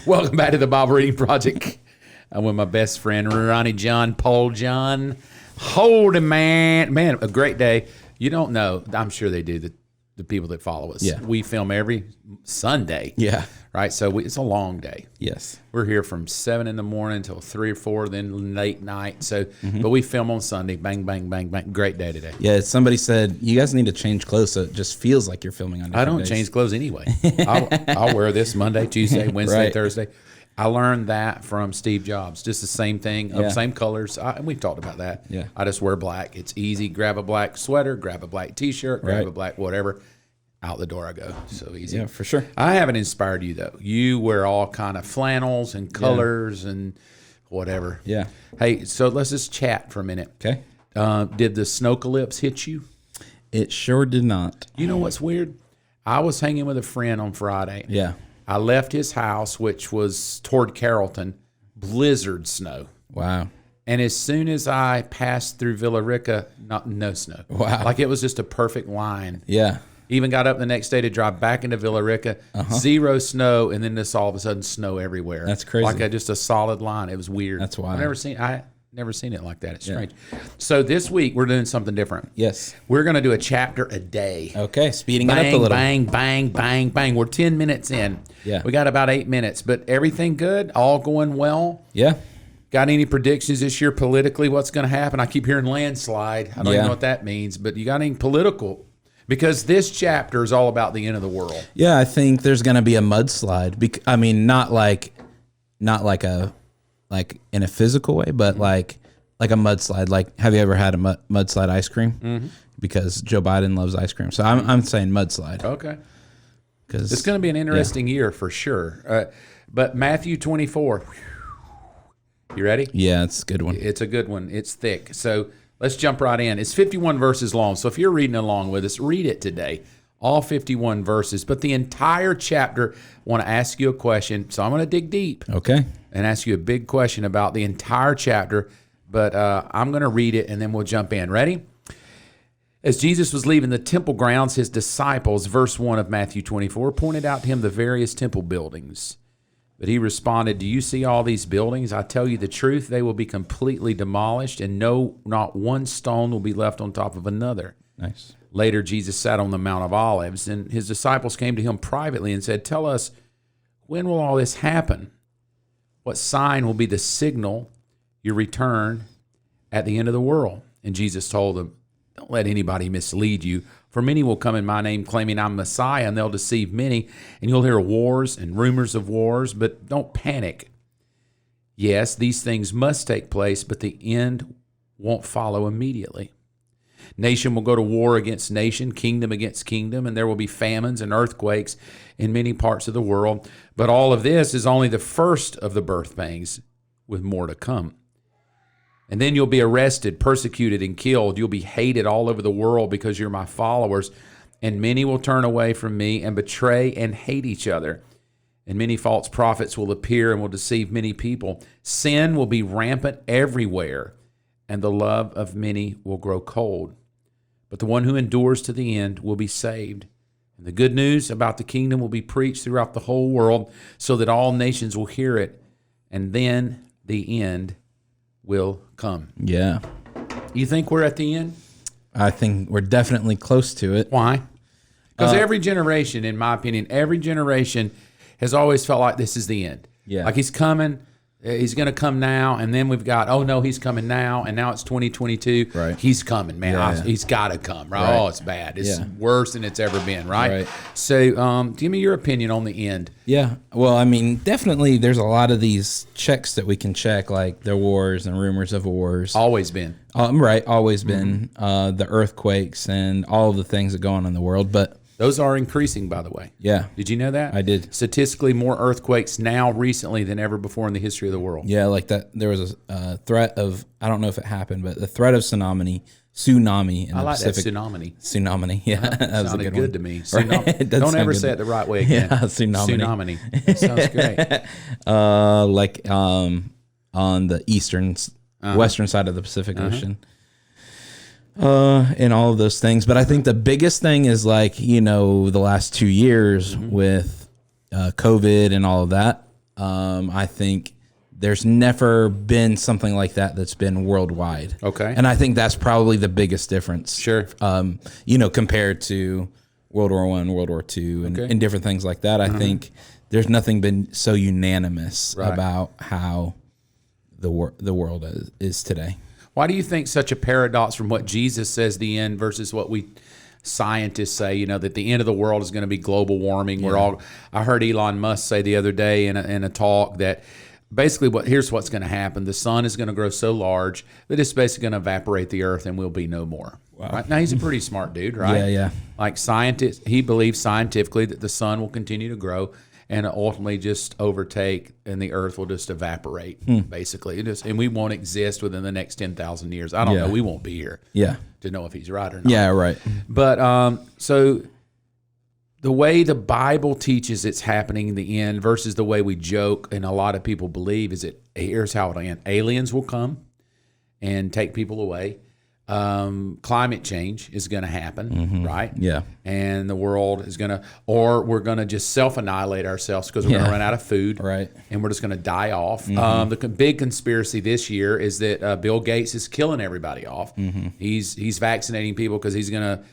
Welcome back to the Bible Reading Project. I'm with my best friend, Ronnie John, Paul John. Holy man. Man, a great day. You don't know. I'm sure they do, the people that follow us. Yeah. We film every Sunday. Yeah. Right? So it's a long day. Yes. We're here from 7 in the morning till 3 or 4, then late night. So, but we film on Sunday. Bang, bang, bang, bang. Great day today. Yeah. Somebody said, you guys need to change clothes so it just feels like you're filming on I different don't days. change clothes anyway. I'll wear this Monday, Tuesday, Wednesday, Right. Thursday. I learned that from Steve Jobs. Just the same thing, Yeah. same colors. And we've talked about that. Yeah. I just wear black. It's easy. Grab a black sweater, grab a black T-shirt, grab Right. a black whatever. Out the door I go. So easy. Yeah, for sure. I haven't inspired you, though. You wear all kind of flannels and colors and whatever. Yeah. Hey, so let's just chat for a minute. Okay. Did the snowcalypse hit you? It sure did not. You know what's weird? I was hanging with a friend on Friday. Yeah. I left his house, which was toward Carrollton, blizzard snow. Wow. And as soon as I passed through Villa Rica, no snow. Wow. Like it was just a perfect line. Yeah. Even got up the next day to drive back into Villa Rica, zero snow, and then this all of a sudden snow everywhere. That's crazy. Like just a solid line. It was weird. That's wild. I never seen it like that. It's strange. So this week we're doing something different. Yes. We're going to do a chapter a day. Okay. Speeding it up a Bang, little. bang, bang, bang, bang. We're 10 minutes in. Yeah. We got about 8 minutes, but everything good, all going well. Yeah. Got any predictions this year politically? What's going to happen? I keep hearing landslide. I don't even know what that means, but you got any political? Because this chapter is all about the end of the world. Yeah. I think there's going to be a mudslide. I mean, not like in a physical way, but like a mudslide. Like, have you ever had a mudslide ice cream? Mm-hmm. Because Joe Biden loves ice cream. So I'm saying mudslide. Okay. Because It's going to be an interesting year for sure. But Matthew 24. You ready? Yeah, it's a good one. It's a good one. It's thick. So let's jump right in. It's 51 verses long. So if you're reading along with us, read it today. All 51 verses. But the entire chapter, I want to ask you a question. So I'm going to dig deep Okay. and ask you a big question about the entire chapter. But I'm going to read it and then we'll jump in. Ready? As Jesus was leaving the temple grounds, his disciples, verse 1 of Matthew 24, pointed out to him the various temple buildings. But he responded, "Do you see all these buildings? I tell you the truth, they will be completely demolished, and not one stone will be left on top of another." Nice. Later, Jesus sat on the Mount of Olives, and his disciples came to him privately and said, "Tell us, when will all this happen? What sign will be the signal your return at the end of the world?" And Jesus told them, "Don't let anybody mislead you. For many will come in my name claiming I'm Messiah, and they'll deceive many. And you'll hear wars and rumors of wars, but don't panic. Yes, these things must take place, but the end won't follow immediately. Nation will go to war against nation, kingdom against kingdom, and there will be famines and earthquakes in many parts of the world. But all of this is only the first of the birth pangs, with more to come. And then you'll be arrested, persecuted, and killed. You'll be hated all over the world because you're my followers. And many will turn away from me and betray and hate each other. And many false prophets will appear and will deceive many people. Sin will be rampant everywhere, and the love of many will grow cold. But the one who endures to the end will be saved. And the good news about the kingdom will be preached throughout the whole world so that all nations will hear it. And then the end will come. Yeah. You think we're at the end? I think we're definitely close to it. Why? Because every generation, in my opinion, every generation has always felt like this is the end. Yeah. Like he's coming, he's going to come now, and then we've got, oh no, he's coming now, and now it's 2022. Right. He's coming, man. Yeah. He's got to come, right? Right. Oh, it's bad. It's Yeah. worse than it's ever been, right? Right. So give me your opinion on the end. Yeah. Well, I mean, definitely there's a lot of these checks that we can check, like the wars and rumors of wars. Always been. Right. Always been. The earthquakes and all of the things that go on in the world. But Those are increasing, by the way. yeah. Did you know that? I did. Statistically, more earthquakes now recently than ever before in the history of the world. Yeah, like that. There was a threat of, I don't know if it happened, but the threat of tsunami in I the like Pacific. that tsunami. Tsunami. Yeah, that was a Sounded good one. to me. Right, it does Don't sound ever good. say it the right way again. Yeah, tsunami. Tsunami. Sounds great. Like on the western side of the Pacific Ocean. And all of those things. But I think the biggest thing is like, the last 2 years with COVID and all of that. I think there's never been something like that that's been worldwide. Okay. And I think that's probably the biggest difference. Sure. Compared to World War I, World War II, and, Okay. and different things like that. I think there's nothing been so unanimous Right. about how the world is today. Why do you think such a paradox from what Jesus says the end versus what we scientists say, that the end of the world is going to be global warming? I heard Elon Musk say the other day in a talk that basically here's what's going to happen. The sun is going to grow so large that it's basically going to evaporate the earth and we'll be no more. Wow. Right? Now, he's a pretty smart dude, right? Yeah. Like he believes scientifically that the sun will continue to grow and ultimately just overtake, and the earth will just evaporate, basically. And we won't exist within the next 10,000 years. I don't know. We won't be here to know if he's right or not. Yeah, right. But so the way the Bible teaches it's happening in the end versus the way we joke and a lot of people believe is that here's how it'll end. Aliens will come and take people away. Climate change is going to happen, right? Yeah. And the world is going to, or we're going to just self-annihilate ourselves because we're going to run out of food. Right. And we're just going to die off. The big conspiracy this year is that Bill Gates is killing everybody off. He's vaccinating people because he's going to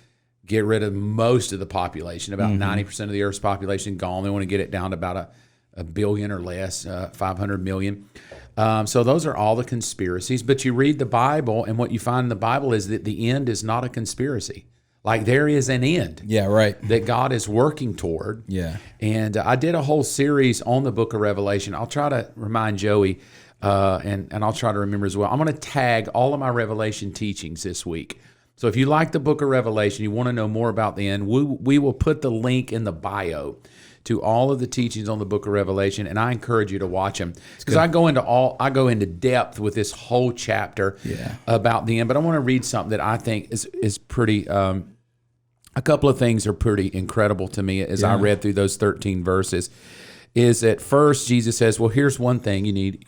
get rid of most of the population. About 90% of the Earth's population gone. They want to get it down to about a billion or less, 500 million. So those are all the conspiracies. But you read the Bible, and what you find in the Bible is that the end is not a conspiracy. Like there is an end. Yeah, right. That God is working toward. Yeah. And I did a whole series on the book of Revelation. I'll try to remind Joey, and I'll try to remember as well. I'm going to tag all of my Revelation teachings this week. So if you like the book of Revelation, you want to know more about the end, we will put the link in the bio to all of the teachings on the book of Revelation, and I encourage you to watch them because I go into depth with this whole chapter about the end. But I want to read something that I think is pretty. A couple of things are pretty incredible to me as I read through those 13 verses. Is at first Jesus says, "Well, here's one thing you need.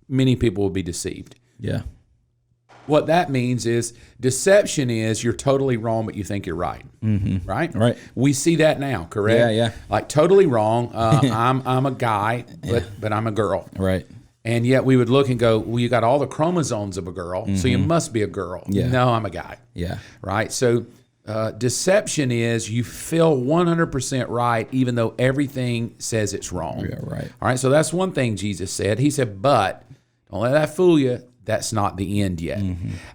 Many people will be deceived." Yeah. What that means is deception is you're totally wrong, but you think you're right. Right? Right. We see that now, correct? Yeah. Like totally wrong. I'm a guy, but I'm a girl. Right. And yet we would look and go, well, you got all the chromosomes of a girl, so you must be a girl. Yeah. No, I'm a guy. Yeah. Right? So deception is you feel 100% right, even though everything says it's wrong. Yeah, right. All right, so that's one thing Jesus said. He said, but don't let that fool you. That's not the end yet.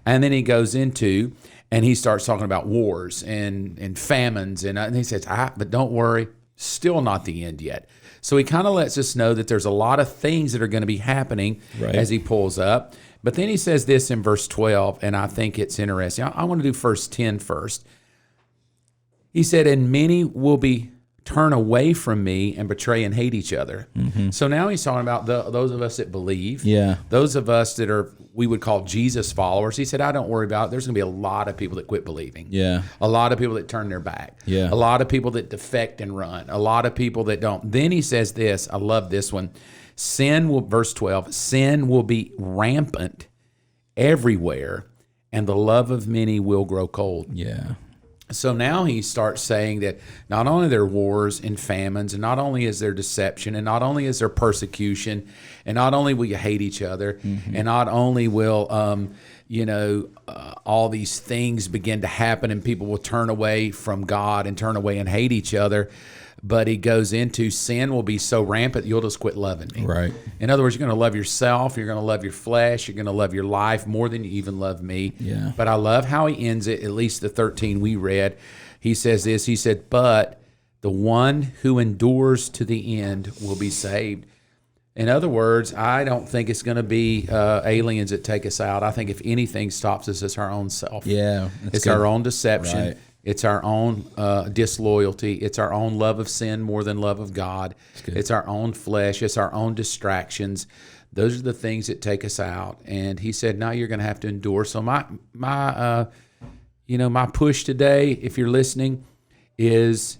And then he goes into, and he starts talking about wars and famines. And he says, but don't worry, still not the end yet. So he kind of lets us know that there's a lot of things that are going to be happening as he pulls up. But then he says this in verse 12, and I think it's interesting. I want to do verse 10 first. He said, and many will turn away from me and betray and hate each other. So now he's talking about those of us that believe, those of us that we would call Jesus followers. He said, don't worry about it. There's going to be a lot of people that quit believing. Yeah. A lot of people that turn their back. Yeah. A lot of people that defect and run. A lot of people that don't. Then he says this, I love this one. Verse 12, sin will be rampant everywhere, and the love of many will grow cold. Yeah. So now he starts saying that not only are there wars and famines, and not only is there deception, and not only is there persecution, and not only will you hate each other, and not only will, all these things begin to happen, and people will turn away from God and turn away and hate each other, but he goes into sin will be so rampant you'll just quit loving me. Right. In other words, you're going to love yourself, you're going to love your flesh, you're going to love your life more than you even love me. Yeah. But I love how he ends it, at least the 13 we read. He says this, he said, but the one who endures to the end will be saved. In other words, I don't think it's going to be aliens that take us out. I think if anything stops us, it's our own self. Yeah. It's our own deception. Right. It's our own disloyalty. It's our own love of sin more than love of God. It's our own flesh. It's our own distractions. Those are the things that take us out. And he said, now you're going to have to endure. So my push today, if you're listening, is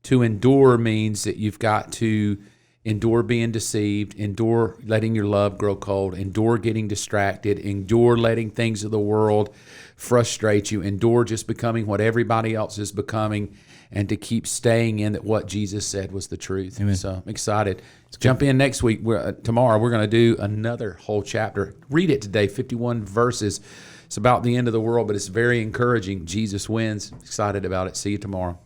to endure means that you've got to Endure being deceived. Endure letting your love grow cold. Endure getting distracted. Endure letting things of the world frustrate you. Endure just becoming what everybody else is becoming, and to keep staying in that what Jesus said was the truth. Amen. So I'm excited. Jump in next week. Tomorrow we're going to do another whole chapter. Read it today, 51 verses. It's about the end of the world, but it's very encouraging. Jesus wins. Excited about it. See you tomorrow.